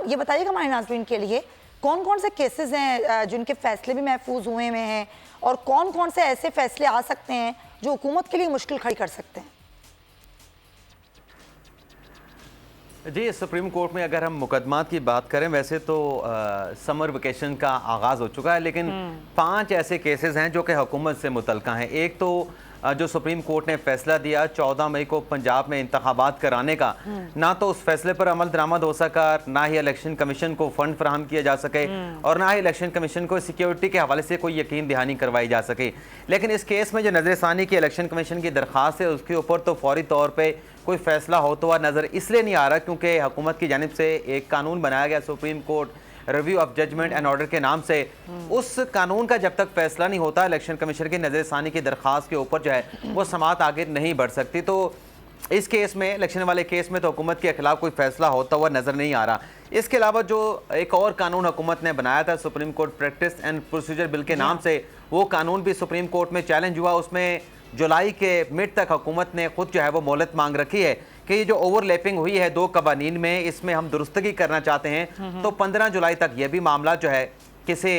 ये बताइएगा हमारे नाज़रीन के लिए कौन कौन से केसेस हैं जिनके फैसले भी महफूज हुए हैं और कौन कौन से ऐसे फैसले आ सकते हैं जो हुकूमत के लिए मुश्किल खड़ी कर सकते हैं? जी, सुप्रीम कोर्ट में अगर हम मुकदमात की बात करें, वैसे तो समर वेकेशन का आगाज़ हो चुका है, लेकिन 5 ऐसे केसेस हैं जो कि हुकूमत से मुतल्लिक़ हैं। एक तो जो सुप्रीम कोर्ट ने फैसला दिया 14 मई को पंजाब में इंतखाबात कराने का, ना तो उस फैसले पर अमल दरामद हो सका, ना ही इलेक्शन कमीशन को फंड फराहम किया जा सके और ना ही इलेक्शन कमीशन को सिक्योरिटी के हवाले से कोई यकीन दहानी करवाई जा सके। लेकिन इस केस में जो नज़रसानी की इलेक्शन कमीशन की दरख्वास्त है, उसके ऊपर तो फौरी तौर पर कोई फैसला होता हुआ नज़र इसलिए नहीं आ रहा क्योंकि हुकूमत की जानिब से एक कानून बनाया गया supreme court review of judgement and order के नाम से। उस कानून का जब तक फैसला नहीं होता, इलेक्शन कमीशन की नज़रसानी की दरख्वास्त के ऊपर जो है वो समाअत आगे नहीं बढ़ सकती। तो इस केस में, इलेक्शन वाले केस में, तो हुकूमत के खिलाफ कोई फैसला होता हुआ नज़र नहीं आ रहा। इसके अलावा जो एक और कानून हुकूमत ने बनाया था supreme court practice and procedure bill के नाम से, वो कानून भी सुप्रीम कोर्ट में चैलेंज हुआ। उसमें जुलाई के मिड तक हुकूमत ने खुद जो है वो मोहलत मांग रखी है कि ये जो ओवरलैपिंग हुई है 2 कवानीन में, इसमें हम दुरुस्तगी करना चाहते हैं। तो 15 जुलाई तक यह भी मामला जो है किसी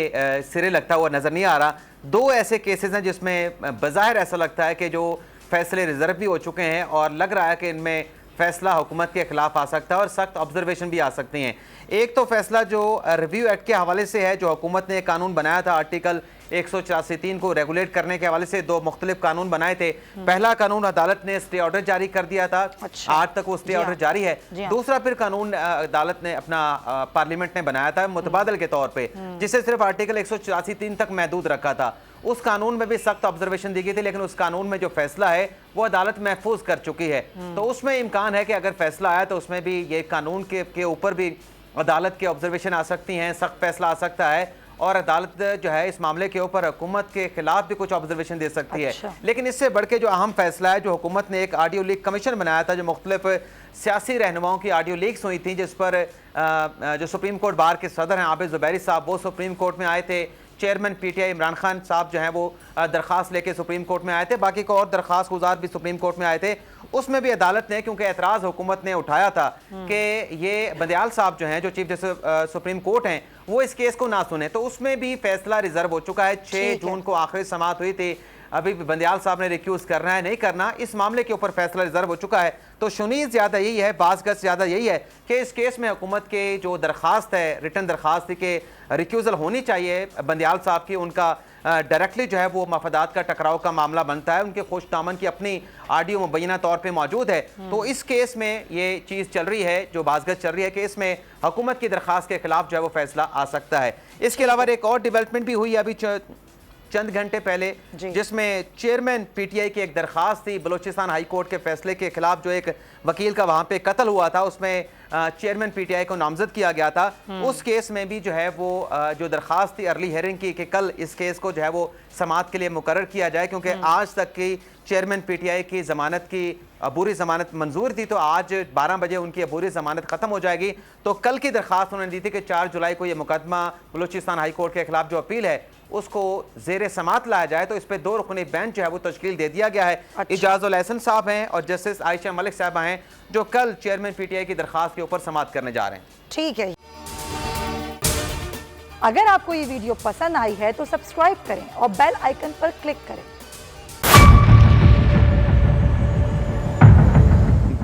सिरे लगता हुआ नज़र नहीं आ रहा। 2 ऐसे केसेस हैं जिसमें बज़ाहिर ऐसा लगता है कि जो फैसले रिजर्व भी हो चुके हैं और लग रहा है कि इनमें फैसला हुकूमत के खिलाफ आ सकता है और सख्त ऑब्जर्वेशन भी आ सकती हैं। एक तो फैसला जो रिव्यू एक्ट के हवाले से है, जो हुकूमत ने कानून बनाया था आर्टिकल 184(3) को रेगुलेट करने के हवाले से 2 मुख्तलिफ कानून बनाए थे। पहला कानून अदालत ने स्टे ऑर्डर जारी कर दिया था, आज तक वो स्टे ऑर्डर जारी है। दूसरा फिर कानून अदालत ने अपना पार्लियामेंट ने बनाया था मुतबादल के तौर पे, जिसे सिर्फ आर्टिकल 184(3) तक महदूद रखा था। उस कानून में भी सख्त ऑब्जर्वेशन दी गई थी, लेकिन उस कानून में जो फैसला है वो अदालत महफूज कर चुकी है। तो उसमें इम्कान है कि अगर फैसला आया तो उसमें भी ये कानून के ऊपर भी अदालत के ऑब्जर्वेशन आ सकती हैं, सख्त फैसला आ सकता है और अदालत जो है इस मामले के ऊपर हुकूमत के खिलाफ भी कुछ ऑब्जर्वेशन दे सकती है। लेकिन इससे बढ़ के जो अहम फैसला है, जो हुकूमत ने एक ऑडियो लीक कमीशन बनाया था, जो मुख्तलिफ सियासी रहनुमाओं की ऑडियो लीक्स हुई थी, जिस पर जो सुप्रीम कोर्ट बार के सदर हैं आबिद ज़ुबैरी साहब, वो सुप्रीम कोर्ट में आए थे। चेयरमैन PTI इमरान खान साहब जो हैं वो दरख्वास्त लेके सुप्रीम कोर्ट में आए थे। बाकी को और दरख्वास्त गुजार भी सुप्रीम कोर्ट में आए थे। उसमें भी अदालत ने, क्योंकि एतराज़ हुकूमत ने उठाया था कि ये बंदयाल साहब जो हैं, जो चीफ जस्टिस सुप्रीम कोर्ट हैं, वो इस केस को ना सुने, तो उसमें भी फैसला रिजर्व हो चुका है। 6 जून को आखिरी समाअत हुई थी। अभी बंदयाल साहब ने रिक्यूज करना है नहीं करना, इस मामले के ऊपर फैसला रिजर्व हो चुका है। तो शुनीज़ ज़्यादा यही है, बाज़गस ज़्यादा यही है कि इस केस में हुकूमत के जो दरख्वास्त है, रिटर्न दरख्वास्त थी कि रिक्यूज़ल होनी चाहिए बंदयाल साहब की, उनका डायरेक्टली जो है वो मफादात का टकराव का मामला बनता है। उनके खुशदामन की अपनी ऑडियो मुबैना तौर पे मौजूद है। तो इस केस में ये चीज़ चल रही है, जो बाज़गस चल रही है कि इसमें हुकूमत की दरख्वास्त के खिलाफ जो है वो फैसला आ सकता है। इसके अलावा एक और डेवलपमेंट भी हुई है अभी चंद घंटे पहले, जिसमें चेयरमैन PTI की एक दरख्वास्त थी बलूचिस्तान हाई कोर्ट के फैसले के खिलाफ। जो एक वकील का वहाँ पे कत्ल हुआ था, उसमें चेयरमैन PTI को नामजद किया गया था। उस केस में भी जो है वो जो दरख्वास्त थी अर्ली हेयरिंग की कि कल इस केस को जो है वो समाअत के लिए मुकर्रर किया जाए, क्योंकि आज तक की चेयरमैन PTI की ज़मानत की अबूरी ज़मानत मंजूर थी, तो आज 12 बजे उनकी अबूरी ज़मानत ख़त्म हो जाएगी। तो कल की दरख्वास्त उन्होंने दी थी कि 4 जुलाई को ये मुकदमा बलूचिस्तान हाई कोर्ट के खिलाफ जो अपील है उसको ज़ेरे समाअत लाया जाए। तो इस पर 2 रुकनी बेंच जो है वो तश्कील दे दिया गया है। इजाज़ुल एहसन साहब हैं और जस्टिस आयशा मलिक साहबा हैं, जो कल चेयरमैन PTI की दरख्वास्त के ऊपर समाअत करने जा रहे हैं। ठीक है, अगर आपको ये वीडियो पसंद आई है तो सब्सक्राइब करें और बेल आइकन पर क्लिक करें।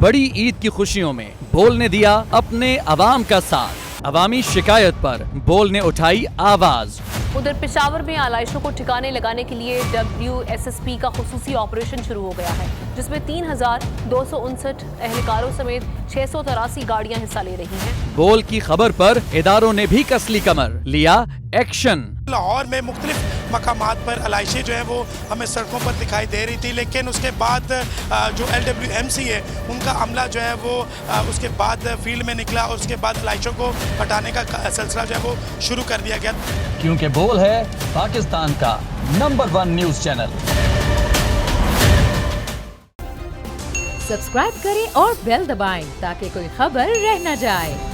बड़ी ईद की खुशियों में बोल ने दिया अपने अवाम का साथ। अवामी शिकायत पर बोल ने उठाई आवाज। उधर पेशावर में आलाइशों को ठिकाने लगाने के लिए WSSP का खुसूसी ऑपरेशन शुरू हो गया है, जिसमें 3259 एहलकारों समेत 683 गाड़ियां हिस्सा ले रही हैं। बोल की खबर पर इदारों ने भी कसली कमर, लिया एक्शन। लाहौर में मुख्तलिफ मकामात पर आलाइशें जो है वो हमें सड़कों पर दिखाई दे रही थी, लेकिन उसके बाद जो LWMC है उनका अमला जो है वो उसके बाद फील्ड में निकला और उसके बाद आलाइशों को हटाने का सिलसिला जो है वो शुरू कर दिया गया, क्योंकि बोल है पाकिस्तान का नंबर 1 न्यूज़ चैनल। सब्सक्राइब करें और बेल दबाएं ताकि कोई खबर रह न जाए।